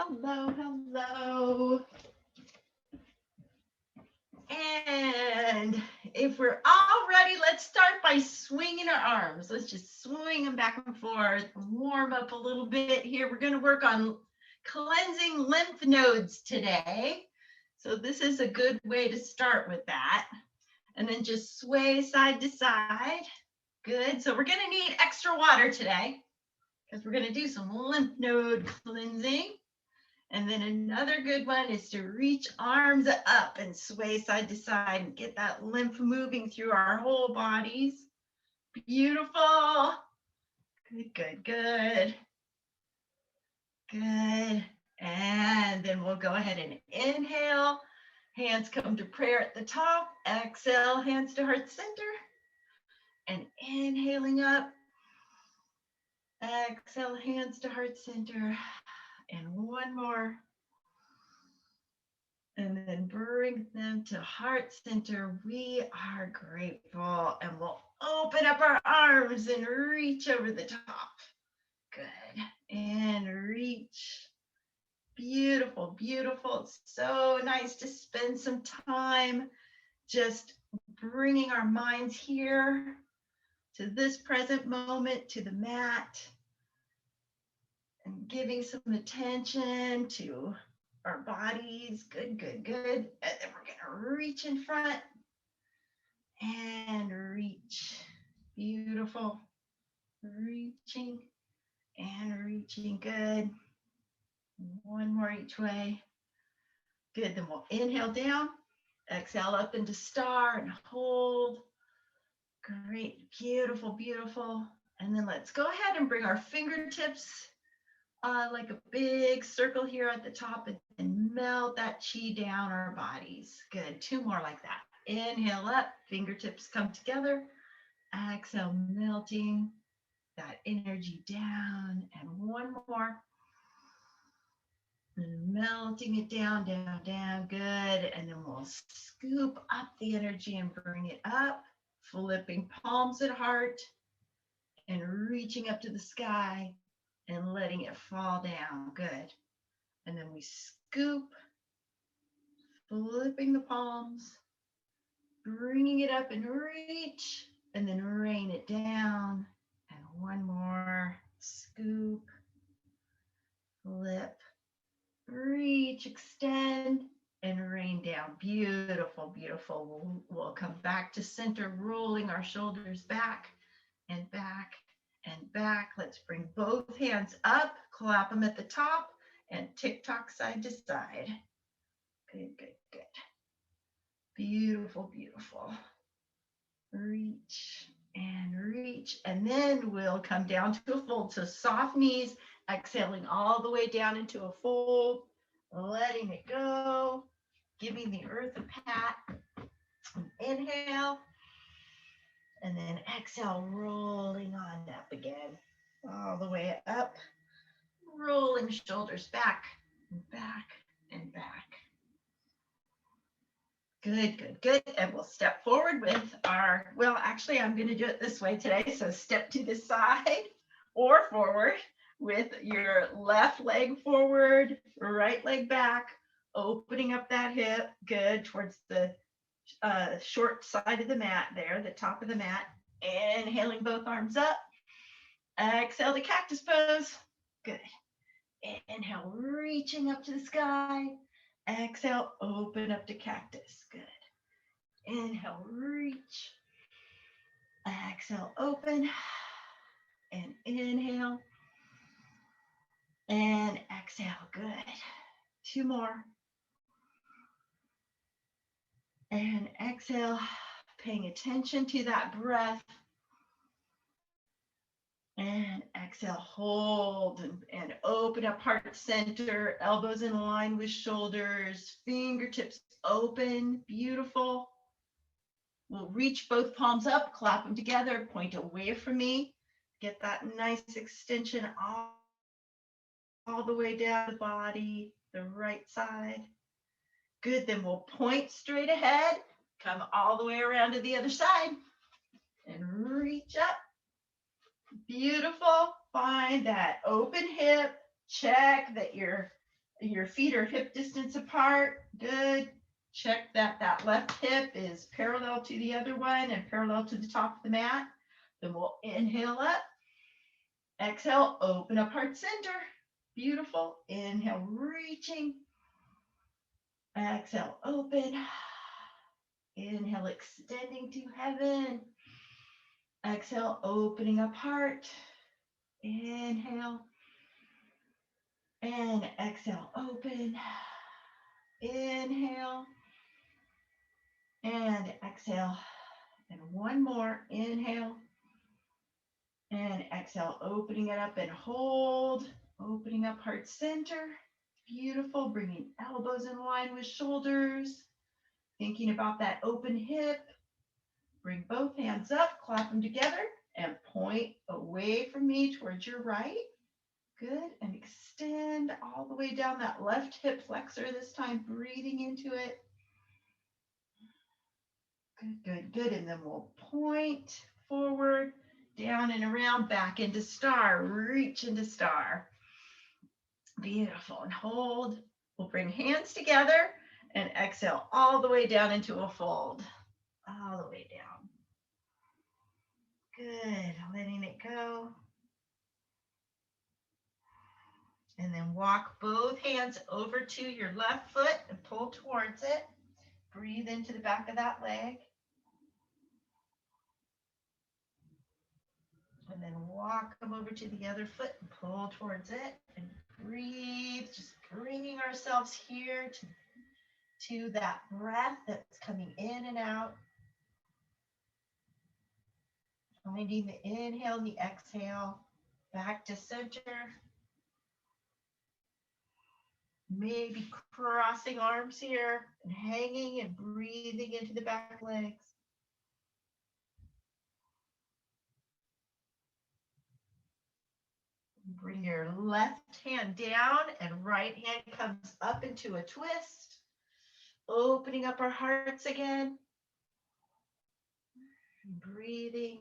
Hello, hello. And if we're all ready, let's start by swinging our arms. Let's just swing them back and forth, warm up a little bit here. We're going to work on cleansing lymph nodes today. So this is a good way to start with that. And then just sway side to side. Good. So we're going to need extra water today because we're going to do some lymph node cleansing. And then another good one is to reach arms up and sway side to side and get that lymph moving through our whole bodies. Beautiful. Good, good, good. Good. And then we'll go ahead and inhale. Hands come to prayer at the top. Exhale, hands to heart center. And inhaling up. Exhale, hands to heart center. And one more. And then bring them to heart center. We are grateful. And we'll open up our arms and reach over the top. Good. And reach. Beautiful, beautiful. It's so nice to spend some time just bringing our minds here to this present moment, to the mat, and giving some attention to our bodies. Good, good, good. And then we're going to reach in front and reach. Beautiful. Reaching and reaching. Good. One more each way. Good. Then we'll inhale down, exhale up into star and hold. Great. Beautiful, beautiful. And then let's go ahead and bring our fingertips like a big circle here at the top and melt that chi down our bodies. Good. Two more like that. Inhale up, fingertips come together. Exhale, melting that energy down. And one more. And melting it down, down, down. Good. And then we'll scoop up the energy and bring it up. Flipping palms at heart and reaching up to the sky and letting it fall down. Good. And then we scoop, flipping the palms, bringing it up and reach, and then rain it down. And one more, scoop, flip, reach, extend, and rain down. Beautiful, beautiful. We'll come back to center, rolling our shoulders back and back and back. Let's bring both hands up, clap them at the top, and tick-tock side to side. Good, good, good. Beautiful, beautiful. Reach and reach, and then we'll come down to a fold. So soft knees, exhaling all the way down into a fold, letting it go, giving the earth a pat. Inhale, and then exhale, rolling on up again, all the way up, rolling shoulders back and back and back. Good, good, good. And we'll step forward with our, well, actually, I'm going to do it this way today. So step to the side or forward with your left leg forward, right leg back, opening up that hip. Good, towards the short side of the mat there, the top of the mat. Inhaling both arms up. Exhale to cactus pose. Good. Inhale, reaching up to the sky. Exhale, open up to cactus. Good. Inhale, reach. Exhale, open. And inhale. And exhale. Good. Two more. And exhale, paying attention to that breath. And exhale, hold and open up heart center, elbows in line with shoulders, fingertips open, beautiful. We'll reach both palms up, clap them together, point away from me. Get that nice extension all the way down the body, the right side. Good, then we'll point straight ahead, come all the way around to the other side, and reach up. Beautiful. Find that open hip. Check that your Your feet are hip distance apart. Good. Check that that left hip is parallel to the other one and parallel to the top of the mat. Then we'll inhale up. Exhale, open up heart center. Beautiful. Inhale, reaching. Exhale, open. Inhale, extending to heaven. Exhale, opening up heart. Inhale. And exhale, open. Inhale. And exhale. And one more. Inhale. And exhale, opening it up and hold. Opening up heart center. Beautiful. Bringing elbows in line with shoulders. Thinking about that open hip. Bring both hands up, clap them together, and point away from me towards your right. Good. And extend all the way down that left hip flexor this time, breathing into it. Good, good, good. And then we'll point forward, down and around, back into star. Reach into star. Beautiful. And hold. We'll bring hands together and exhale all the way down into a fold. All the way down. Good. Letting it go. And then walk both hands over to your left foot and pull towards it. Breathe into the back of that leg. And then walk them over to the other foot and pull towards it. And breathe, just bringing ourselves here to that breath that's coming in and out. Finding the inhale and the exhale. Back to center. Maybe crossing arms here and hanging and breathing into the back legs. Bring your left hand down and right hand comes up into a twist. Opening up our hearts again. Breathing.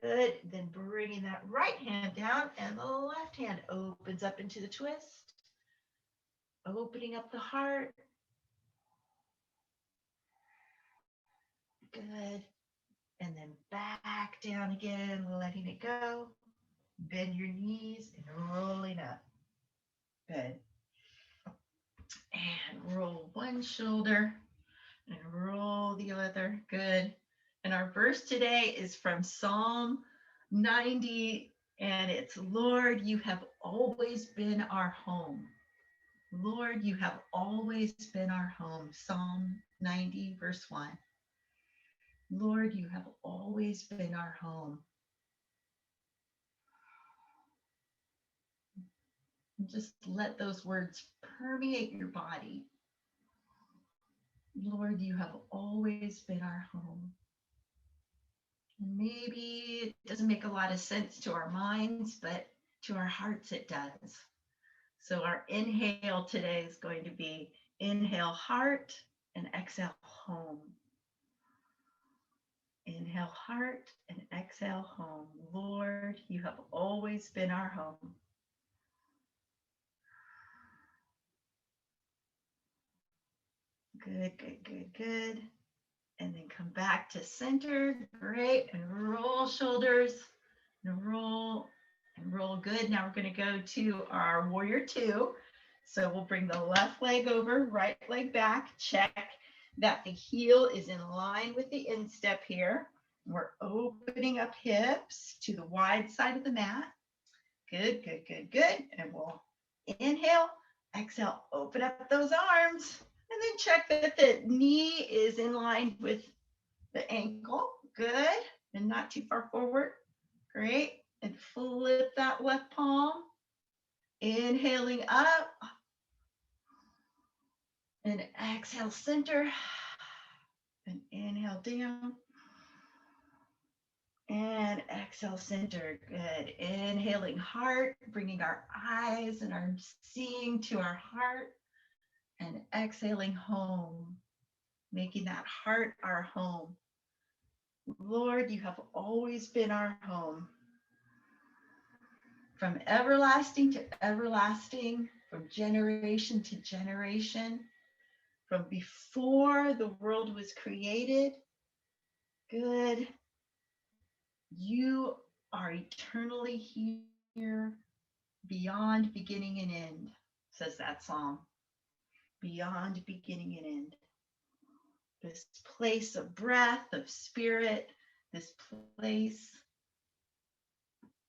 Good. Then bringing that right hand down and the left hand opens up into the twist. Opening up the heart. Good. And then back down again, letting it go. Bend your knees and rolling up. Good. And roll one shoulder and roll the other. Good. And our verse today is from Psalm 90, and it's, Lord, you have always been our home. Lord, you have always been our home. Psalm 90, verse 1. Lord, you have always been our home. And just let those words permeate your body. Lord, you have always been our home. Maybe it doesn't make a lot of sense to our minds, but to our hearts it does. So our inhale today is going to be inhale heart and exhale home. Inhale heart and exhale home. Lord, you have always been our home. Good, good, good, good. And then come back to center. Great. And roll shoulders. And roll and roll. Good. Now we're going to go to our warrior two. So we'll bring the left leg over, right leg back. Check that the heel is in line with the instep here. We're opening up hips to the wide side of the mat. Good, good, good, good. And we'll inhale, exhale, open up those arms. And then check that the knee is in line with the ankle. Good. And not too far forward. Great. And flip that left palm. Inhaling up. And exhale, center. And inhale down. And exhale, center. Good. Inhaling heart, bringing our eyes and our seeing to our heart. And exhaling home, making that heart our home. Lord, you have always been our home. from everlasting to everlasting, from generation to generation, from before the world was created. Good. You are eternally here, beyond beginning and end, says that psalm. Beyond beginning and end. This place of breath, of spirit, this place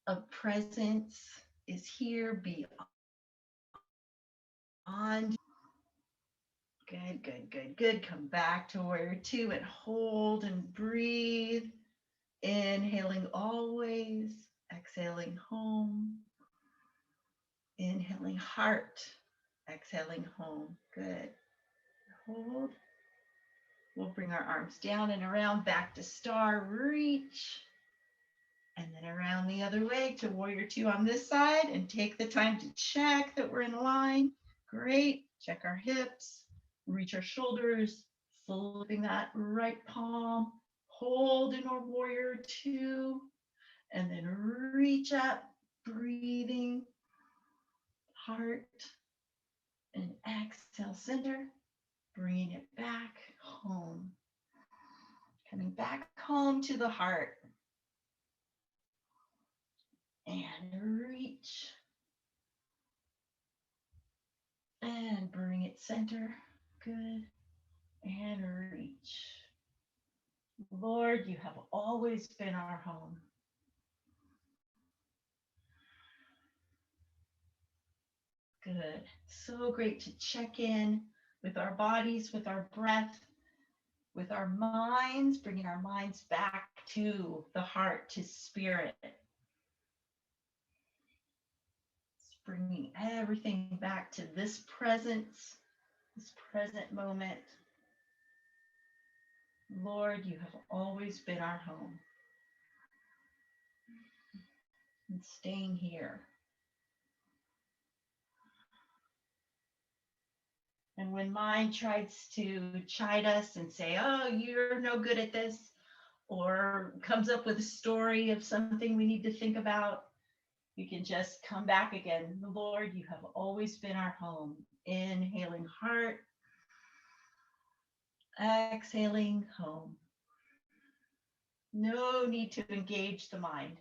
of presence is here beyond. Good, good, good, good. Come back to warrior two and hold and breathe. Inhaling always, exhaling home. Inhaling heart, exhaling home. Good. Hold. We'll bring our arms down and around, back to star, reach. And then around the other way to warrior two on this side, and take the time to check that we're in line. Great. Check our hips, reach our shoulders, flipping that right palm, hold in our warrior two, and then reach up, breathing, heart, and exhale, center, bringing it back home. Coming back home to the heart. And reach. And bring it center. Good. And reach. Lord, you have always been our home. Good. So great to check in with our bodies, with our breath, with our minds, bringing our minds back to the heart, to spirit. Bringing everything back to this present moment. Lord, you have always been our home. And staying here. And when mind tries to chide us and say, oh, you're no good at this, or comes up with a story of something we need to think about, you can just come back again. Lord, you have always been our home. Inhaling heart, exhaling home. No need to engage the mind.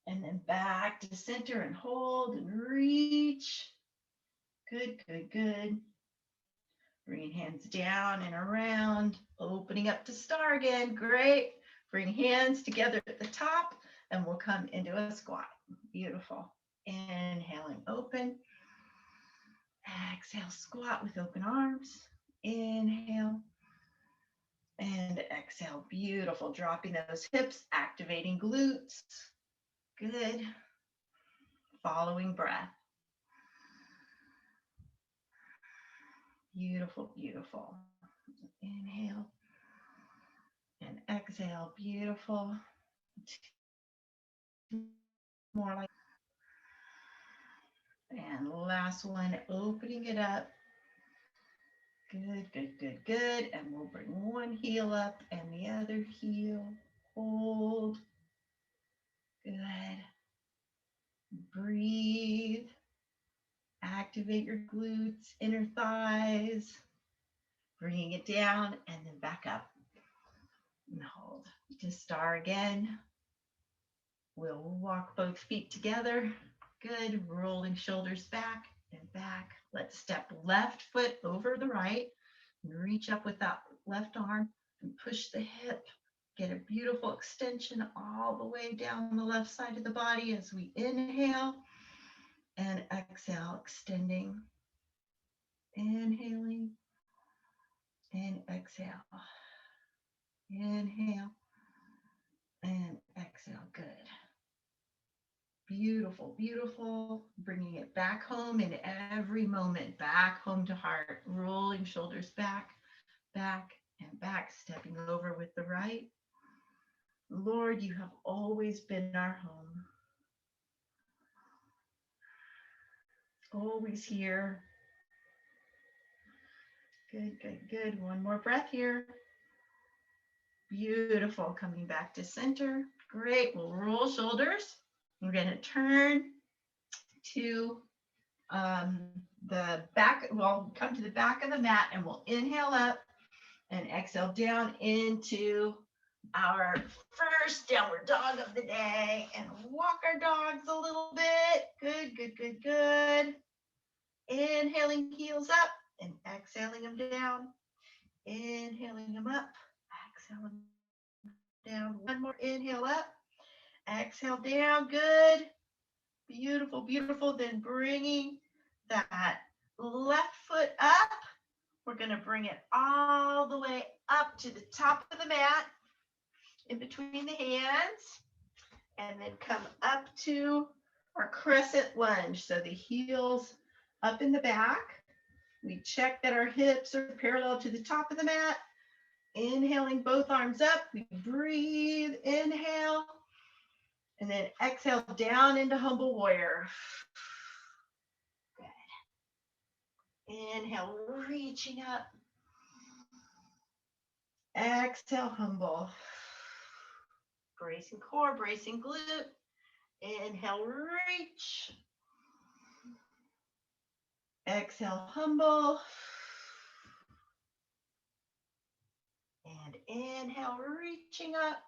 And then back to center and hold and reach. Good, good, good. Bringing hands down and around, opening up to star again. Great. Bring hands together at the top and we'll come into a squat. Beautiful. Inhaling, open. Exhale, squat with open arms. Inhale and exhale. Beautiful. Dropping those hips, activating glutes. Good. Following breath. Beautiful, beautiful. Inhale and exhale. Beautiful. More like. And last one, opening it up. Good, good, good, good. And we'll bring one heel up and the other heel. Hold. Good. Breathe. Activate your glutes, inner thighs. Bringing it down and then back up. And hold. To star again. We'll walk both feet together. Good. Rolling shoulders back and back. Let's step left foot over the right and reach up with that left arm and push the hip. Get a beautiful extension all the way down the left side of the body as we inhale and exhale, extending. Inhaling and exhale. Inhale and exhale. Good. Beautiful, beautiful. Bringing it back home in every moment. Back home to heart. Rolling shoulders back, back, and back. Stepping over with the right. Lord, you have always been our home. Always here. Good, good, good. One more breath here. Beautiful. Coming back to center. Great. We'll roll shoulders. We're going to turn to the back. We'll come to the back of the mat and we'll inhale up and exhale down into our first downward dog of the day, and walk our dogs a little bit. Good, good, good, good. Inhaling heels up and exhaling them down. Inhaling them up, exhaling down. One more inhale up, exhale down. Good. Beautiful, beautiful. Then bringing that left foot up. We're going to bring it all the way up to the top of the mat, in between the hands, and then come up to our crescent lunge. So the heels up in the back. We check that our hips are parallel to the top of the mat. Inhaling both arms up. We breathe, inhale, and then exhale down into humble warrior. Good. Inhale, reaching up. Exhale, humble. Bracing core, bracing glute. Inhale, reach. Exhale, humble. And inhale, reaching up.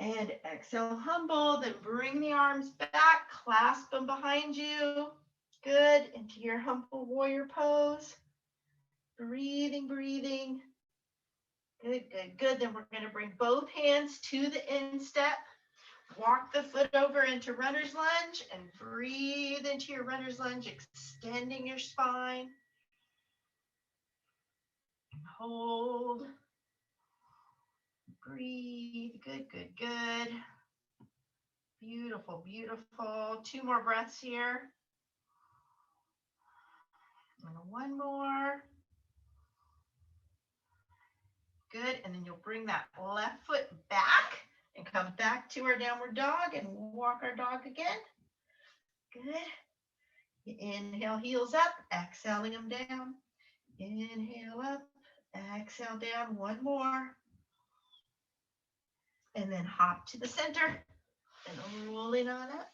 And exhale, humble. Then bring the arms back, clasp them behind you. Good, into your humble warrior pose. Breathing, breathing. Good, good, good. Then we're going to bring both hands to the instep. Walk the foot over into runner's lunge and breathe into your runner's lunge, extending your spine. Hold. Breathe. Good, good, good. Beautiful, beautiful. 2 more breaths here. And 1 more. Good. And then you'll bring that left foot back and come back to our downward dog and walk our dog again. Good. Inhale, heels up, exhaling them down. Inhale up, exhale down. 1 more. And then hop to the center and rolling on up.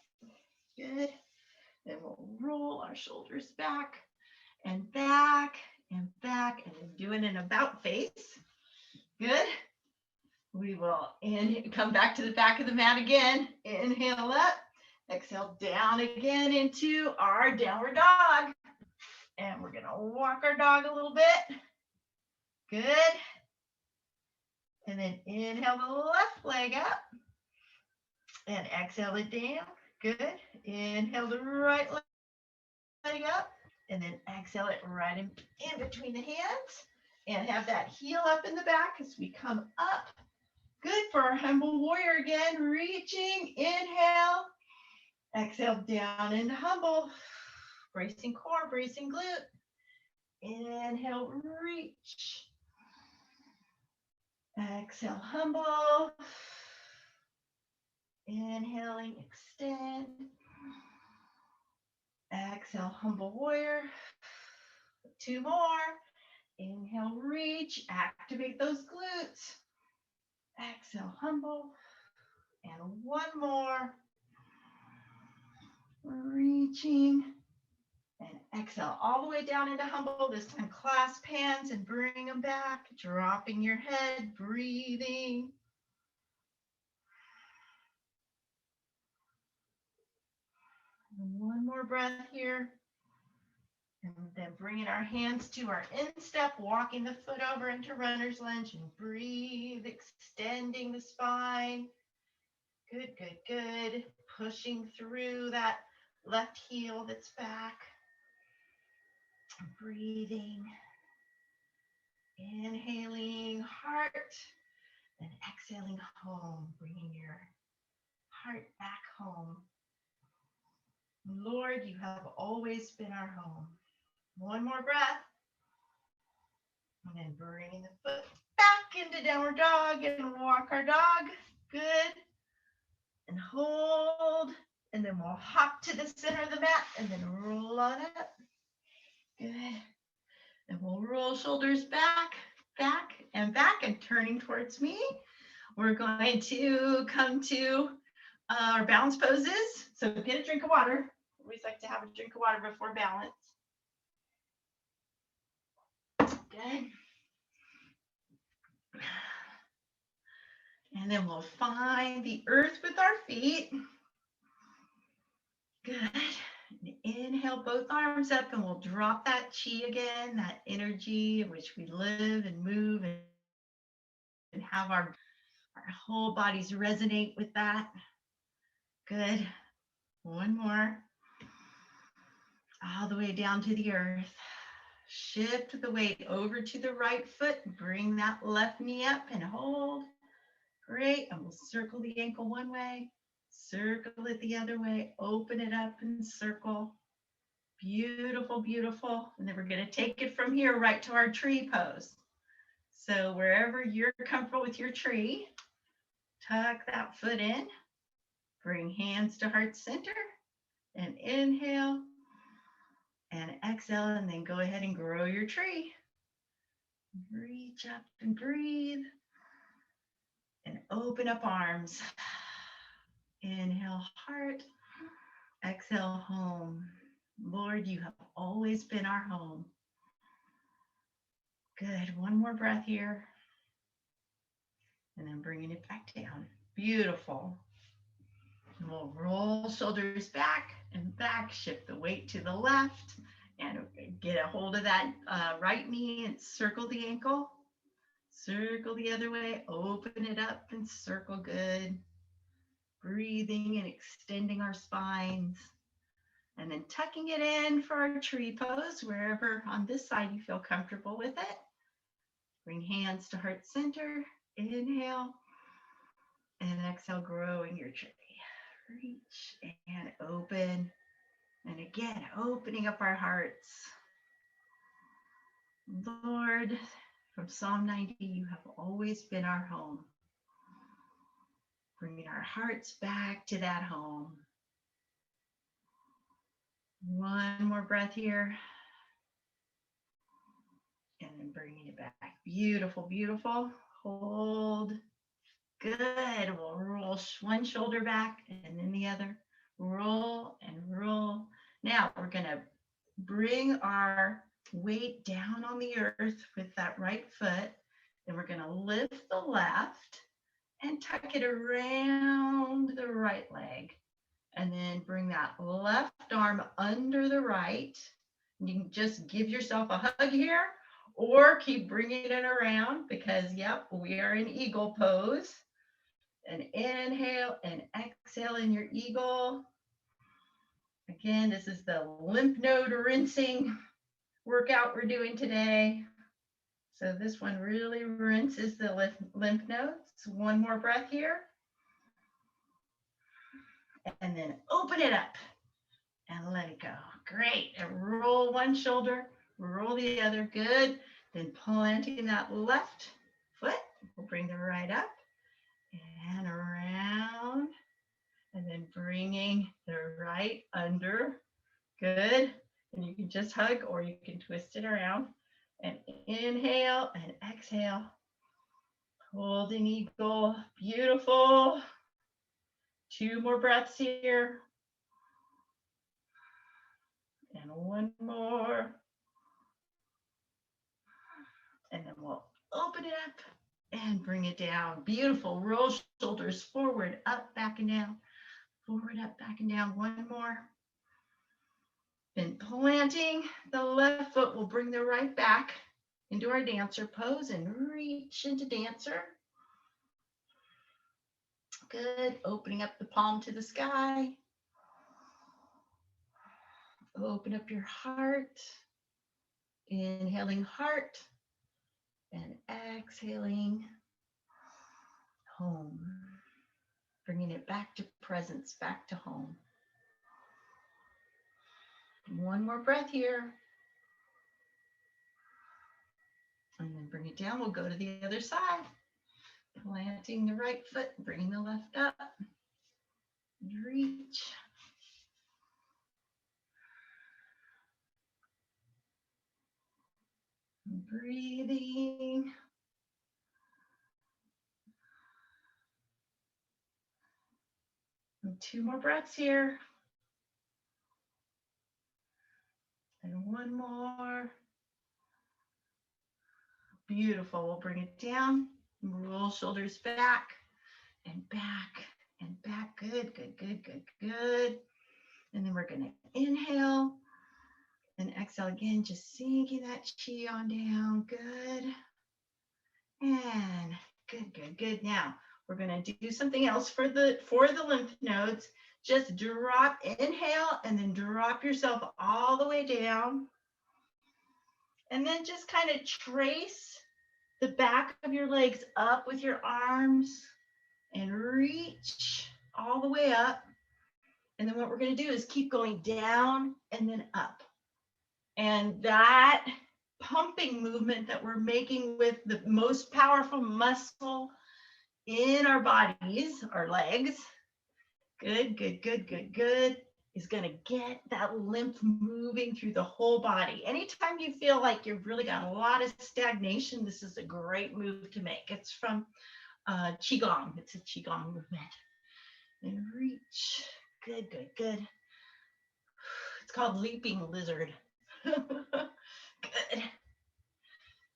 Good. Then we'll roll our shoulders back and back and back, and then doing an about face. Good. We will come back to the back of the mat again. Inhale up, exhale down again into our downward dog. And we're going to walk our dog a little bit. Good. And then inhale the left leg up and exhale it down. Good. Inhale the right leg up and then exhale it right in between the hands, and have that heel up in the back as we come up. Good. For our humble warrior again, reaching, inhale, exhale down into humble, bracing core, bracing glute. Inhale, reach. Exhale, humble. Inhaling, extend. Exhale, humble warrior. 2 more. Inhale, reach. Activate those glutes. Exhale, humble. And 1 more. Reaching. And exhale all the way down into humble. This time clasp hands and bring them back. Dropping your head, breathing. And 1 more breath here. And then bringing our hands to our instep, walking the foot over into runner's lunge, and breathe, extending the spine. Good, good, good. Pushing through that left heel that's back. Breathing. Inhaling heart and exhaling home, bringing your heart back home. Lord, you have always been our home. 1 more breath. And then bringing the foot back into downward dog and walk our dog. Good. And hold. And then we'll hop to the center of the mat and then roll on up. Good. And we'll roll shoulders back, back, and back, and turning towards me. We're going to come to our balance poses. So get a drink of water. Always like to have a drink of water before balance. Good. And then we'll find the earth with our feet. Good. And inhale both arms up, and we'll drop that chi again, that energy in which we live and move and have our whole bodies resonate with that. Good. One more. All the way down to the earth. Shift the weight over to the right foot. Bring that left knee up and hold. Great. And we'll circle the ankle one way. Circle it the other way. Open it up and circle. Beautiful, beautiful. And then we're going to take it from here right to our tree pose. So wherever you're comfortable with your tree, tuck that foot in. Bring hands to heart center. And inhale. And exhale, and then go ahead and grow your tree. Reach up and breathe. And open up arms. Inhale, heart. Exhale, home. Lord, you have always been our home. Good. One more breath here. And then bringing it back down. Beautiful. And we'll roll shoulders back and back. Shift the weight to the left. And get a hold of that right knee and circle the ankle. Circle the other way. Open it up and circle. Good. Breathing and extending our spines. And then tucking it in for our tree pose, wherever on this side you feel comfortable with it. Bring hands to heart center. Inhale. And exhale, growing your tree. Reach and open. And again, opening up our hearts. Lord, from Psalm 90, you have always been our home. Bringing our hearts back to that home. One more breath here. And then bringing it back. Beautiful, beautiful. Hold. Good. We'll roll one shoulder back and then the other. Roll and roll. Now we're going to bring our weight down on the earth with that right foot. Then we're going to lift the left and tuck it around the right leg. And then bring that left arm under the right. You can just give yourself a hug here or keep bringing it around because, yep, we are in eagle pose. And inhale and exhale in your eagle. Again, this is the lymph node rinsing workout we're doing today. So this one really rinses the lymph nodes. One more breath here. And then open it up and let it go. Great. And roll one shoulder, roll the other. Good. Then planting that left foot. We'll bring the right up and around. And then bringing the right under. Good. And you can just hug or you can twist it around. And inhale and exhale. Holding eagle. Beautiful. Two more breaths here. And one more. And then we'll open it up and bring it down. Beautiful. Roll shoulders forward, up, back, and down. Forward, up, back, and down. One more. Then planting the left foot, we'll bring the right back into our dancer pose and reach into dancer. Good. Opening up the palm to the sky. Open up your heart. Inhaling heart and exhaling home. Bringing it back to presence, back to home. One more breath here. And then bring it down. We'll go to the other side. Planting the right foot, bringing the left up. Reach. Breathing. 2 more breaths here. And 1 more. Beautiful. We'll bring it down. Roll shoulders back and back and back. Good, good, good, good, good. And then we're going to inhale and exhale again, just sinking that chi on down. Good. And good, good, good. Now we're going to do something else for the lymph nodes. Just drop, inhale, and then drop yourself all the way down. And then just kind of trace the back of your legs up with your arms and reach all the way up. And then what we're going to do is keep going down and then up. And that pumping movement that we're making with the most powerful muscle in our bodies, our legs, good, good, good, good, good, is going to get that lymph moving through the whole body. Anytime you feel like you've really got a lot of stagnation, this is a great move to make. It's from Qigong. It's a Qigong movement. And reach. Good, good, good. It's called leaping lizard. Good.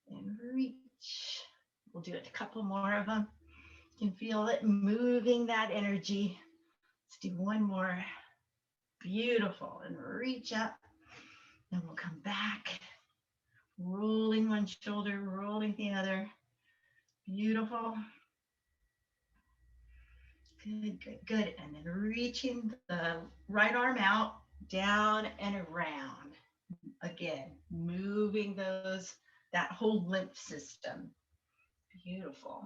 And reach. We'll do it a couple more of them. You can feel it moving that energy. Let's do one more. Beautiful. And reach up. And we'll come back. Rolling one shoulder, rolling the other. Beautiful. Good, good, good. And then reaching the right arm out, down and around. Again, moving that whole lymph system. Beautiful.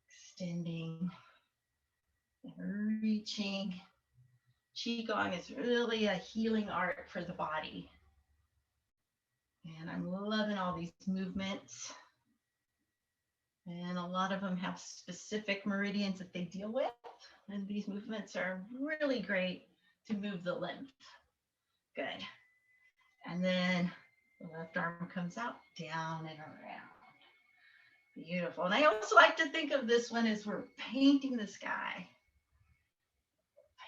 Extending and reaching. Qigong is really a healing art for the body. And I'm loving all these movements. And a lot of them have specific meridians that they deal with. And these movements are really great to move the lymph. Good. And then the left arm comes out, down and around. Beautiful. And I also like to think of this one as we're painting the sky.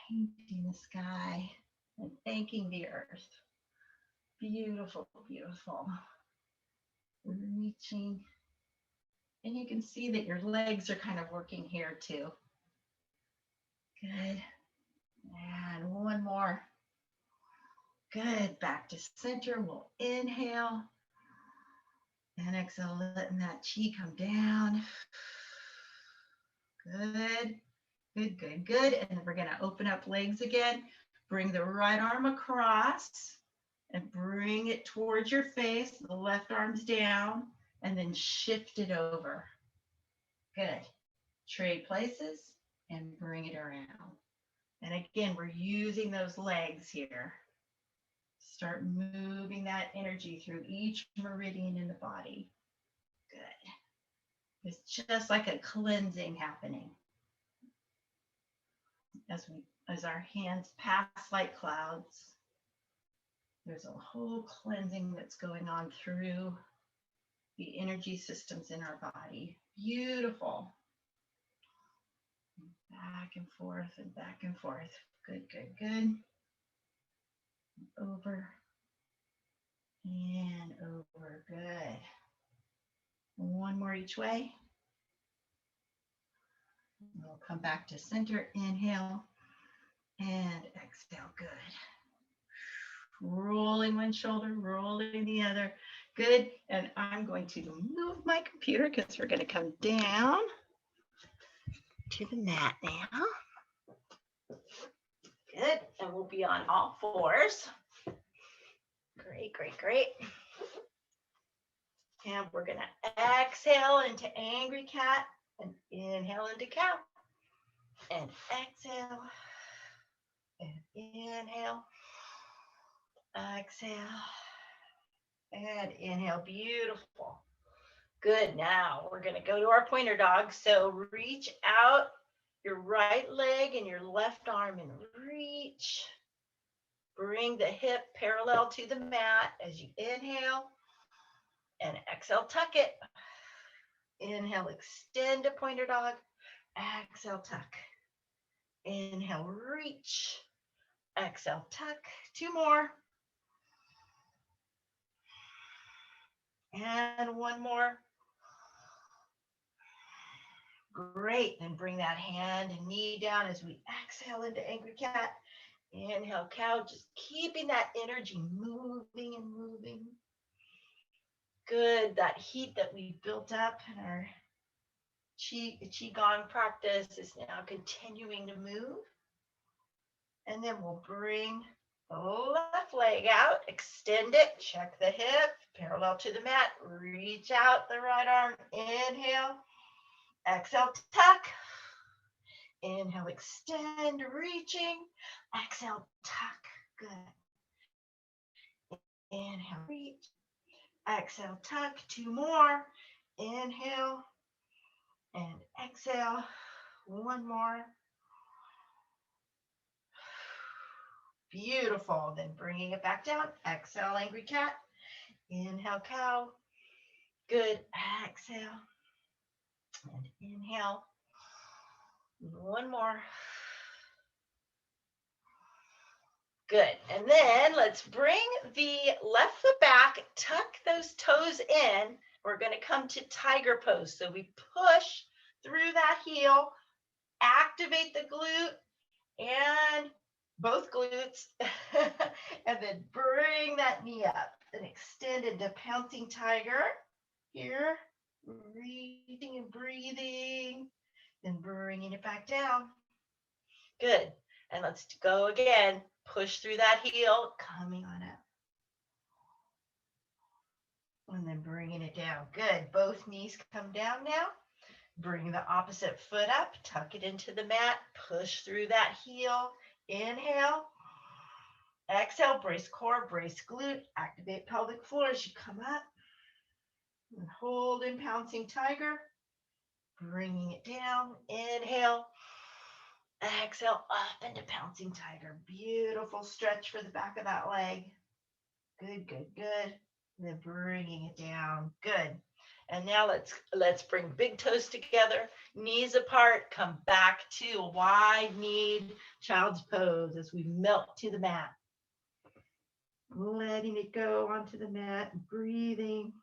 Painting the sky and thanking the earth. Beautiful, beautiful. Reaching. And you can see that your legs are kind of working here too. Good. And one more. Good. Back to center. We'll inhale. And exhale, letting that chi come down. Good. Good, good, good. And then we're going to open up legs again. Bring the right arm across and bring it towards your face. The left arm's down and then shift it over. Good. Trade places and bring it around. And again, we're using those legs here. Start moving that energy through each meridian in the body. Good. It's just like a cleansing happening. As our hands pass like clouds, there's a whole cleansing that's going on through the energy systems in our body. Beautiful. Back and forth and back and forth. Good, good, good. Over and over. Good. One more each way. We'll come back to center. Inhale and exhale. Good. Rolling one shoulder, rolling the other. Good. And I'm going to move my computer because we're going to come down to the mat now. Good. And we'll be on all fours. Great, great, great. And we're going to exhale into angry cat and inhale into cow. And exhale. And inhale. Exhale. And inhale. Beautiful. Good. Now we're going to go to our pointer dog. So reach out your right leg and your left arm and reach. Bring the hip parallel to the mat as you inhale. And exhale, tuck it. Inhale, extend to pointer dog. Exhale, tuck. Inhale, reach. Exhale, tuck. 2 more. And 1 more. Great. Then bring that hand and knee down as we exhale into angry cat. Inhale, cow. Just keeping that energy moving and moving. Good. That heat that we built up in our Qigong practice is now continuing to move. And then we'll bring the left leg out, extend it, check the hip, parallel to the mat, reach out the right arm, inhale, exhale, tuck, inhale, extend, reaching, exhale, tuck, good. Inhale, reach, exhale, tuck, 2 more, inhale, and exhale, 1 more. Beautiful. Then bringing it back down. Exhale, angry cat. Inhale, cow. Good. Exhale. And inhale. 1 more. Good. And then let's bring the left foot back. Tuck those toes in. We're going to come to tiger pose. So we push through that heel. Activate the glute and both glutes, and then bring that knee up and extend into pouncing tiger. Here, breathing and breathing, then bringing it back down. Good. And let's go again. Push through that heel, coming on up. And then bringing it down. Good. Both knees come down now. Bring the opposite foot up, tuck it into the mat, push through that heel. Inhale, exhale, brace core, brace glute, activate pelvic floor as you come up. And hold in pouncing tiger, bringing it down. Inhale, exhale, up into pouncing tiger. Beautiful stretch for the back of that leg. Good, good, good. And then bringing it down. Good. And now let's bring big toes together, knees apart, come back to a wide-kneed child's pose as we melt to the mat. Letting it go onto the mat, breathing.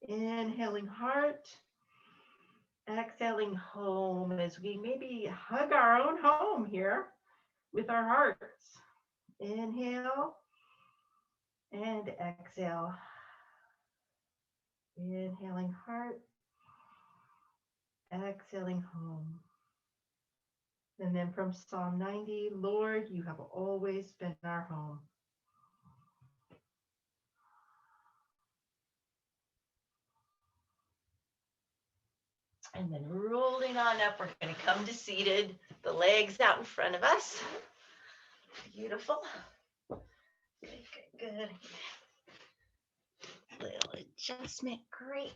Inhaling heart, exhaling home as we maybe hug our own home here with our hearts. Inhale. And exhale. Inhaling heart. Exhaling home. And then from Psalm 90, Lord, you have always been our home. And then rolling on up, we're going to come to seated, the legs out in front of us. Beautiful. Good, good, good. Little adjustment, great.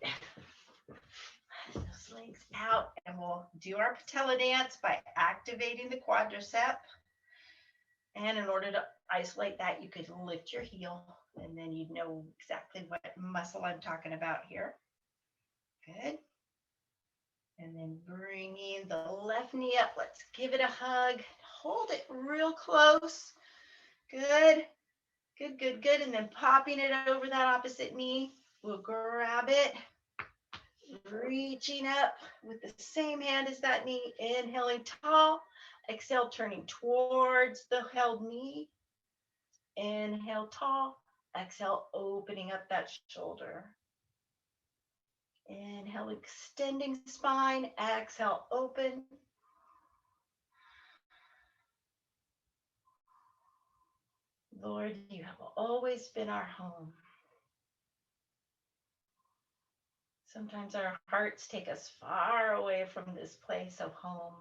Those legs out, and we'll do our patella dance by activating the quadricep. And in order to isolate that, you could lift your heel, and then you'd know exactly what muscle I'm talking about here. Good. And then bringing the left knee up. Let's give it a hug. Hold it real close. Good. Good, good, good. And then popping it over that opposite knee. We'll grab it. Reaching up with the same hand as that knee. Inhaling tall. Exhale, turning towards the held knee. Inhale, tall. Exhale, opening up that shoulder. Inhale, extending spine. Exhale, open. Lord, you have always been our home. Sometimes our hearts take us far away from this place of home,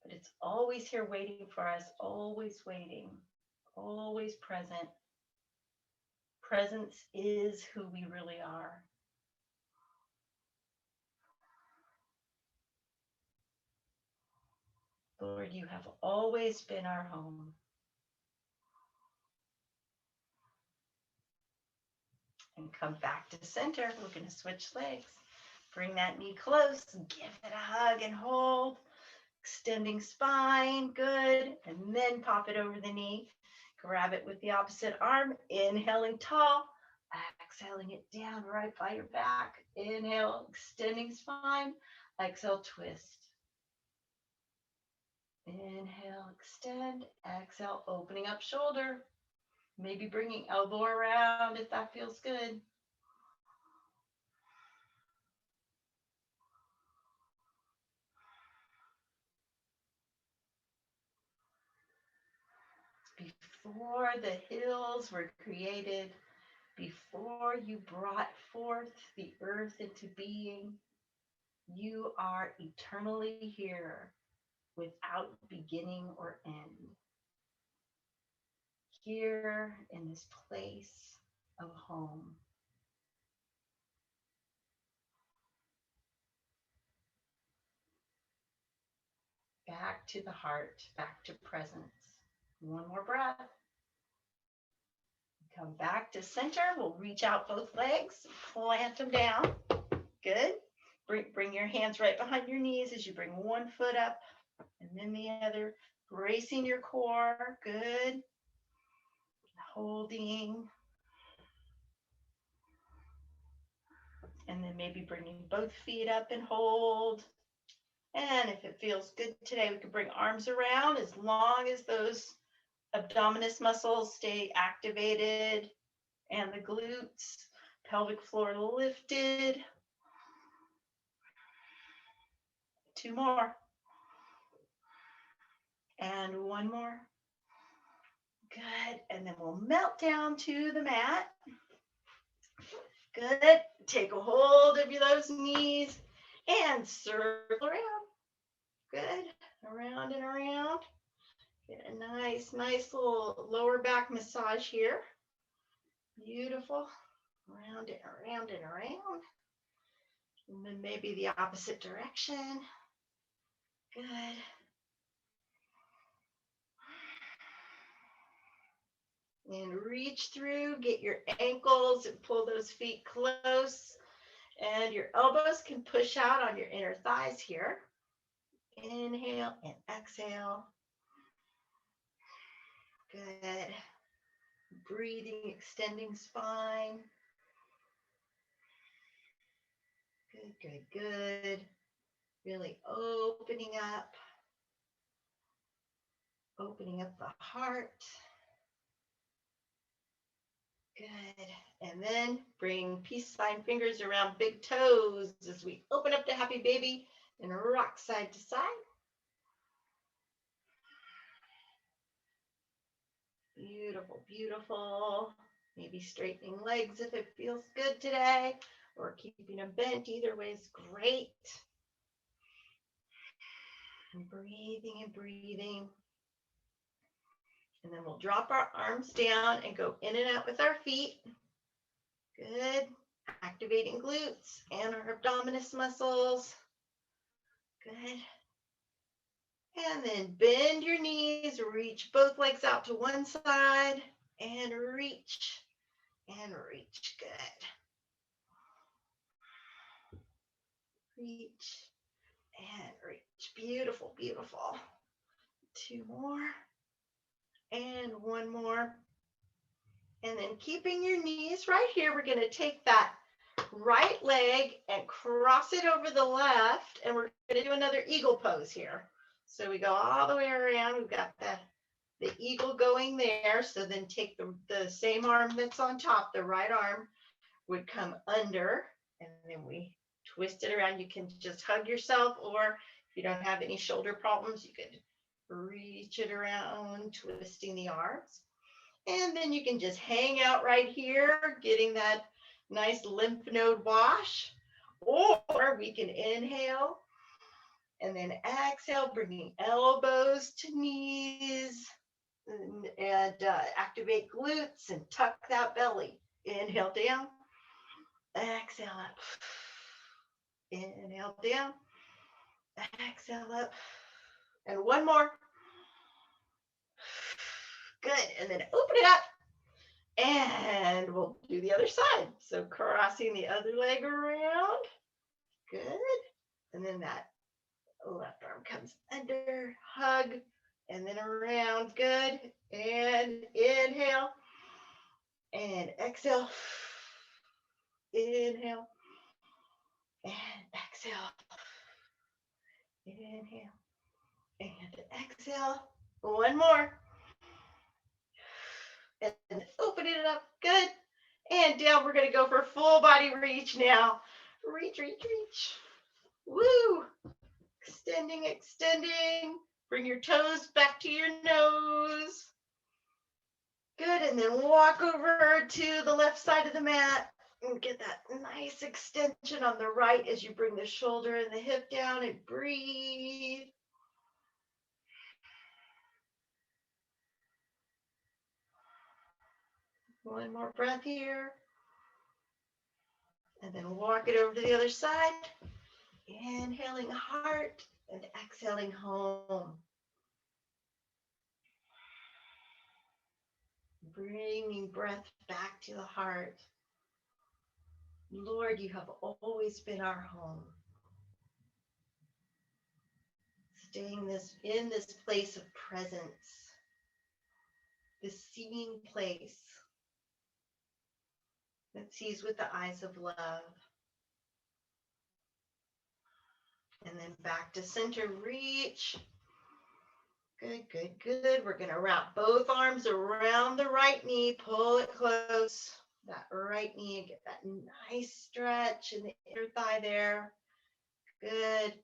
but it's always here waiting for us, always waiting, always present. Presence is who we really are. Lord, you have always been our home. And come back to center. We're going to switch legs. Bring that knee close, give it a hug and hold. Extending spine, good. And then pop it over the knee. Grab it with the opposite arm, inhaling tall, exhaling it down right by your back. Inhale, extending spine. Exhale, twist. Inhale, extend. Exhale, opening up shoulder. Maybe bringing elbow around if that feels good. Before the hills were created, before you brought forth the earth into being, you are eternally here without beginning or end. Here in this place of home. Back to the heart, back to presence. One more breath. Come back to center. We'll reach out both legs, plant them down. Good. Bring your hands right behind your knees as you bring one foot up and then the other, bracing your core. Good. Holding. And then maybe bringing both feet up and hold. And if it feels good today, we can bring arms around as long as those abdominis muscles stay activated and the glutes, pelvic floor lifted. 2 more. And 1 more. Good. And then we'll melt down to the mat. Good. Take a hold of those knees and circle around. Good. Around and around. Get a nice little lower back massage here. Beautiful. Around and around and around. And then maybe the opposite direction. Good. And reach through, get your ankles and pull those feet close. And your elbows can push out on your inner thighs here. Inhale and exhale. Good. Breathing, extending spine. Good, good, good. Really opening up the heart. Good. And then bring peace sign fingers around big toes as we open up to happy baby and rock side to side. Beautiful, beautiful. Maybe straightening legs if it feels good today, or keeping them bent. Either way is great. And breathing and breathing. And then we'll drop our arms down and go in and out with our feet. Good. Activating glutes and our abdominis muscles. Good. And then bend your knees, reach both legs out to one side, and reach, and reach. Good. Reach, and reach. Beautiful, beautiful. 2 more, and 1 more. And then keeping your knees right here, we're going to take that right leg and cross it over the left, and we're going to do another eagle pose here. So we go all the way around. We've got the eagle going there. So then take the same arm that's on top, the right arm would come under, and then we twist it around. You can just hug yourself, or if you don't have any shoulder problems, you could reach it around, twisting the arms. And then you can just hang out right here, getting that nice lymph node wash. Or we can inhale and then exhale, bringing elbows to knees and activate glutes and tuck that belly. Inhale down, exhale up. Inhale down, exhale up. And 1 more. Good. And then open it up. And we'll do the other side. So crossing the other leg around. Good. And then that left arm comes under, hug, and then around. Good. And inhale. And exhale. Inhale. And exhale. Inhale. And exhale. One more. And open it up. Good. And down. We're going to go for full body reach now. Reach, reach, reach. Woo. Extending, extending. Bring your toes back to your nose. Good. And then walk over to the left side of the mat and get that nice extension on the right as you bring the shoulder and the hip down and breathe. One more breath here. And then walk it over to the other side. Inhaling heart and exhaling home. Bringing breath back to the heart. Lord, you have always been our home. Staying in this place of presence, this seeing place that sees with the eyes of love. And then back to center, reach. Good, good, good. We're going to wrap both arms around the right knee, pull it close. That right knee, get that nice stretch in the inner thigh there. Good.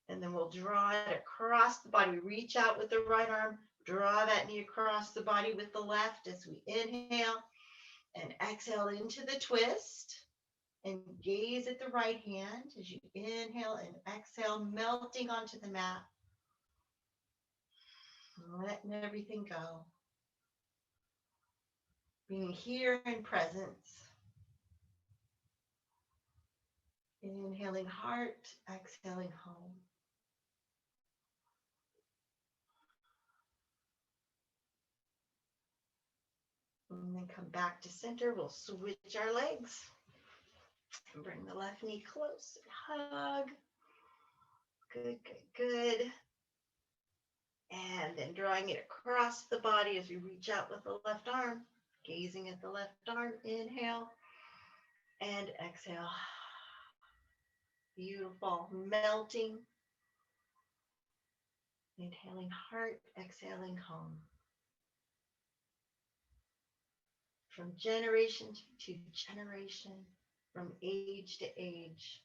And then we'll draw it across the body. Reach out with the right arm, draw that knee across the body with the left as we inhale and exhale into the twist. And gaze at the right hand as you inhale and exhale, melting onto the mat. Letting everything go. Being here in presence. Inhaling heart, exhaling home. And then come back to center. We'll switch our legs. And bring the left knee close and hug. Good, good, good. And then drawing it across the body as we reach out with the left arm. Gazing at the left arm. Inhale and exhale. Beautiful. Melting. Inhaling heart, exhaling home. From generation to generation, from age to age,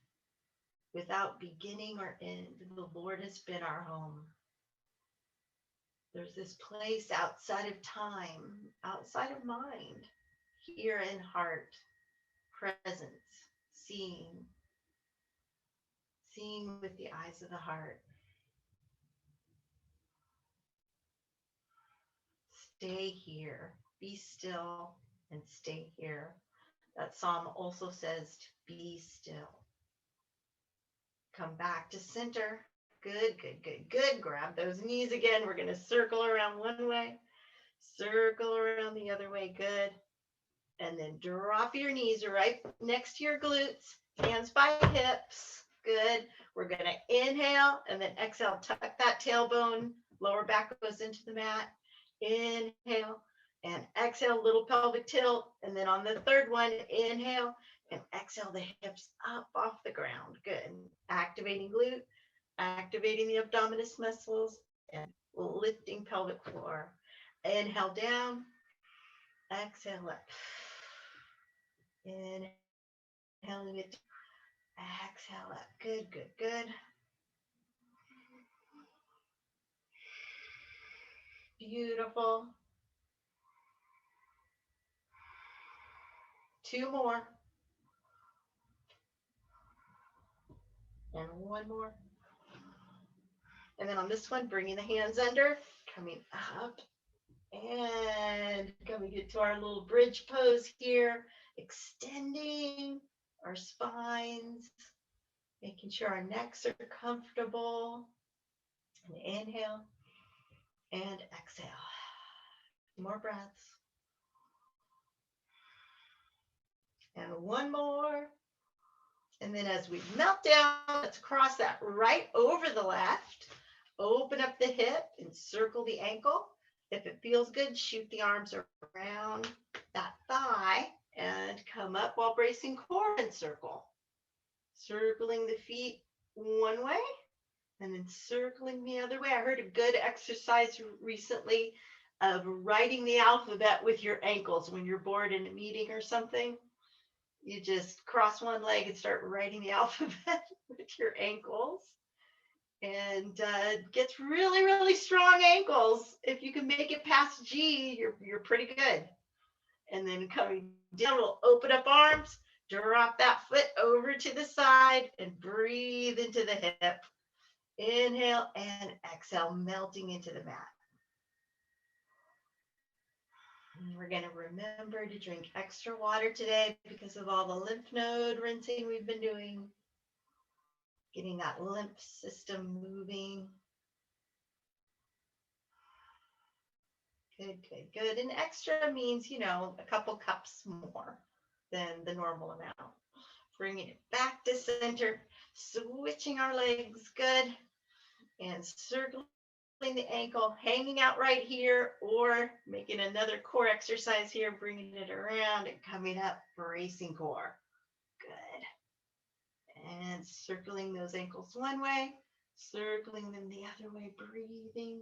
without beginning or end, the Lord has been our home. There's this place outside of time, outside of mind, here in heart, presence, seeing with the eyes of the heart. Stay here, be still, and stay here. That psalm also says to be still. Come back to center. Good, good, good, good. Grab those knees again. We're going to circle around one way, circle around the other way. Good. And then drop your knees right next to your glutes, hands by hips. Good. We're going to inhale and then exhale. Tuck that tailbone. Lower back goes into the mat. Inhale and exhale, little pelvic tilt. And then on the third one, inhale and exhale the hips up off the ground. Good. Activating glute, activating the abdominis muscles, and lifting pelvic floor. Inhale down, exhale up. Inhaling it, exhale up. Good, good, good. Beautiful. 2 more. And 1 more. And then on this one, bringing the hands under, coming up, and coming into our little bridge pose here, extending our spines, making sure our necks are comfortable. And inhale and exhale. More breaths. And 1 more. And then as we melt down, let's cross that right over the left. Open up the hip and circle the ankle. If it feels good, shoot the arms around that thigh and come up while bracing core and circle. Circling the feet one way and then circling the other way. I heard a good exercise recently of writing the alphabet with your ankles when you're bored in a meeting or something. You just cross one leg and start writing the alphabet with your ankles. And gets really, really strong ankles. If you can make it past G, you're pretty good. And then coming down, we'll open up arms, drop that foot over to the side, and breathe into the hip. Inhale and exhale, melting into the mat. And we're going to remember to drink extra water today because of all the lymph node rinsing we've been doing. Getting that lymph system moving. Good, good, good. And extra means, a couple cups more than the normal amount. Bringing it back to center, switching our legs, good. And circling the ankle, hanging out right here, or making another core exercise here, bringing it around and coming up, bracing core. Good. And circling those ankles one way, circling them the other way, breathing.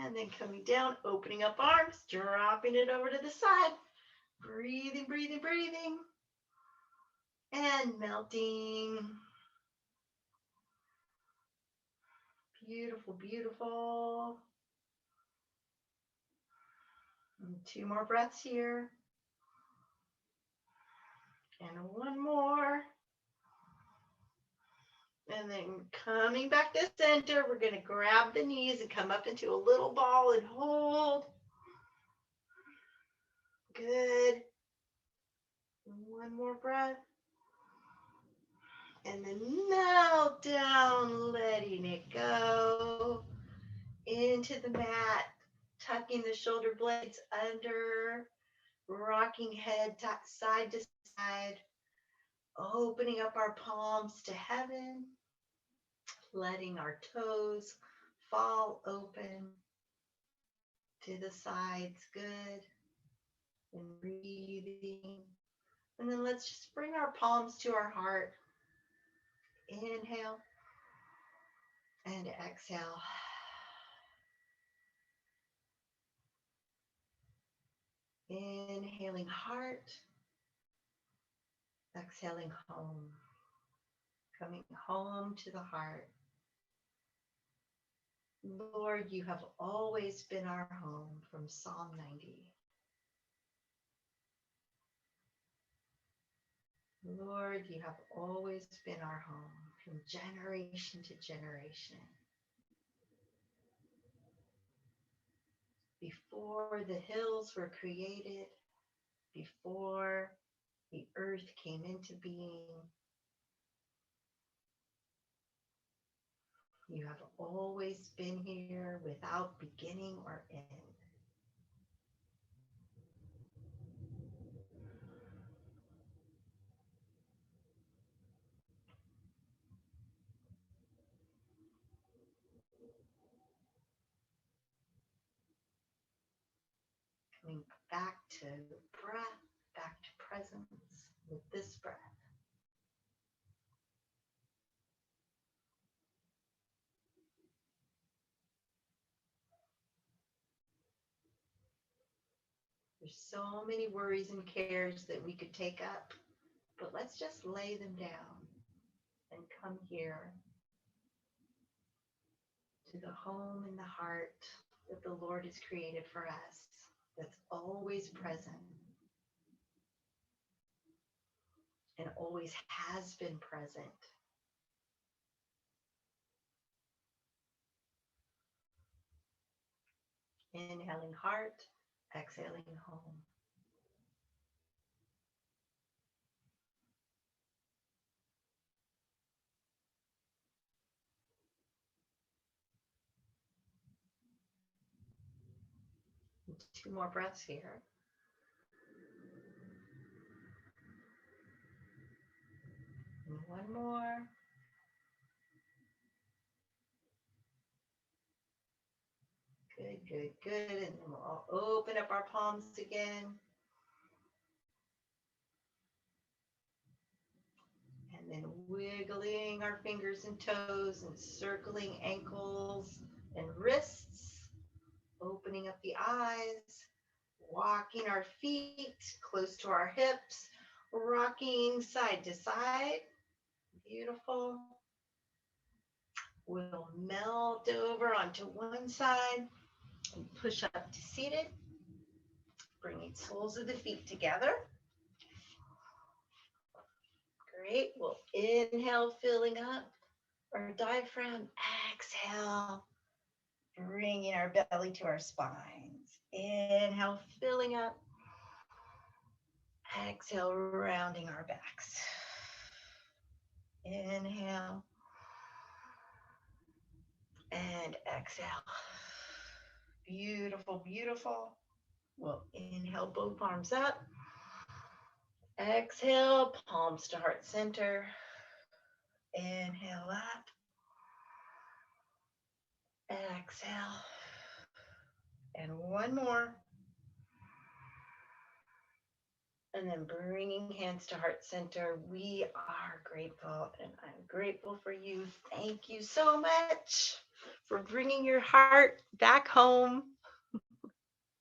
And then coming down, opening up arms, dropping it over to the side, breathing, breathing, breathing. And melting. Beautiful, beautiful. And 2 more breaths here. And 1 more. And then coming back to center, we're going to grab the knees and come up into a little ball and hold. Good. 1 more breath. And then melt down, letting it go into the mat, tucking the shoulder blades under, rocking head side to side, opening up our palms to heaven, letting our toes fall open to the sides, good, and breathing. And then let's just bring our palms to our heart. Inhale and exhale. Inhaling heart, exhaling home, coming home to the heart. Lord, you have always been our home, from Psalm 90. Lord, you have always been our home, from generation to generation. Before the hills were created, before the earth came into being, you have always been here without beginning or end. Coming back to breath, back to presence with this breath. There's so many worries and cares that we could take up, but let's just lay them down and come here to the home in the heart that the Lord has created for us, that's always present and always has been present. Inhaling heart, exhaling home. 2 more breaths here. And 1 more. Good, good, good. And then we'll open up our palms again. And then wiggling our fingers and toes and circling ankles and wrists. Opening up the eyes. Walking our feet close to our hips. Rocking side to side. Beautiful. We'll melt over onto one side and push up to seated. Bringing soles of the feet together. Great. We'll inhale, filling up our diaphragm. Exhale, bringing our belly to our spines. Inhale, filling up. Exhale, rounding our backs. Inhale. And exhale. Beautiful, beautiful. We'll inhale, both arms up. Exhale, palms to heart center. Inhale up. Exhale. And 1 more. And then bringing hands to heart center. We are grateful, and I'm grateful for you. Thank you so much for bringing your heart back home.